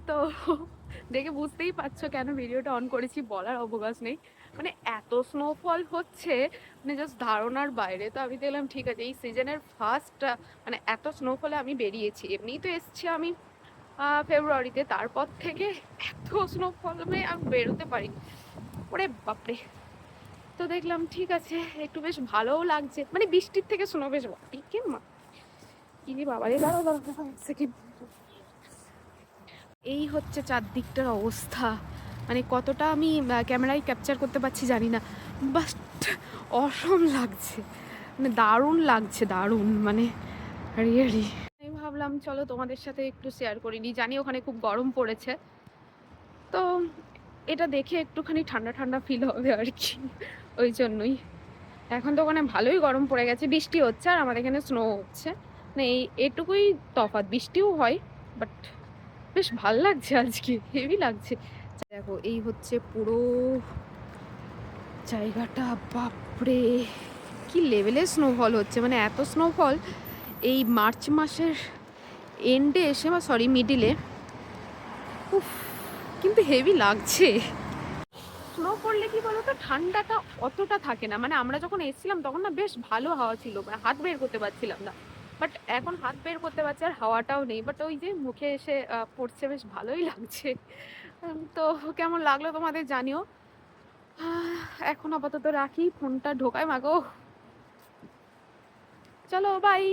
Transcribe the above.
তো দেখে বুঝতেই পারছো কেন ভিডিওটা অন করেছি, বলার অবকাশ নেই। মানে এত স্নোফল হচ্ছে, মানে জাস্ট ধারণার বাইরে। তো আমি দেখলাম ঠিক আছে, এই সিজনের ফার্স্ট মানে এত স্নোফলে আমি বেরিয়েছি। এমনিই তো এসছি আমি ফেব্রুয়ারিতে, তারপর থেকে এত স্নোফল মানে আমি বেরোতে পারি। ওরে বাপরে। তো দেখলাম ঠিক আছে, একটু বেশ ভালোও লাগছে, মানে বৃষ্টির থেকে স্নো বেশ কি মা কি বাবা রে, দাঁড়াও দাঁড়াও এক সেকেন্ড। এই হচ্ছে চারদিকটার অবস্থা, মানে কতটা আমি ক্যামেরায় ক্যাপচার করতে পারছি জানি না, বাট অসম লাগছে, মানে দারুণ লাগছে, দারুণ মানে রিয়েলি। আমি ভাবলাম চলো তোমাদের সাথে একটু শেয়ার করে নিই, জানি ওখানে খুব গরম পড়েছে, তো এটা দেখে একটুখানি ঠান্ডা ঠান্ডা ফিল হবে আর কি, ওই জন্যই। এখন তো ওখানে ভালোই গরম পড়ে গেছে, বৃষ্টি হচ্ছে আর আমাদের এখানে স্নো হচ্ছে, মানে এই এটুকুই তফাৎ। বৃষ্টিও হয় বাট বেশ ভাল লাগছে, আজকে হেভি লাগছে। দেখো এই হচ্ছে পুরো জায়গাটা, বাপরে কি লেভেলের স্নোফল হচ্ছে, মানে এত স্নোফল এই মার্চ মাসের এন্ডে এসে, বা সরি মিডিলে, উফ কিন্তু হেভি লাগছে। স্নো পড়লে কি বলতো, ঠান্ডাটা অতটা থাকে না, মানে আমরা যখন এসেছিলাম তখন না বেশ ভালো হাওয়া ছিল, মানে হাত বের করতে পারছিলাম না, বাট এখন হাত বের করতে পারছি আর হাওয়াটাও নেই, বাট ওই যে মুখে এসে পড়ছে, বেশ ভালোই লাগছে। তো কেমন লাগলো তোমাদের জানিও। এখন আপাতত রাখি, ফোনটা ঢোকায় মাগো। চলো বাই।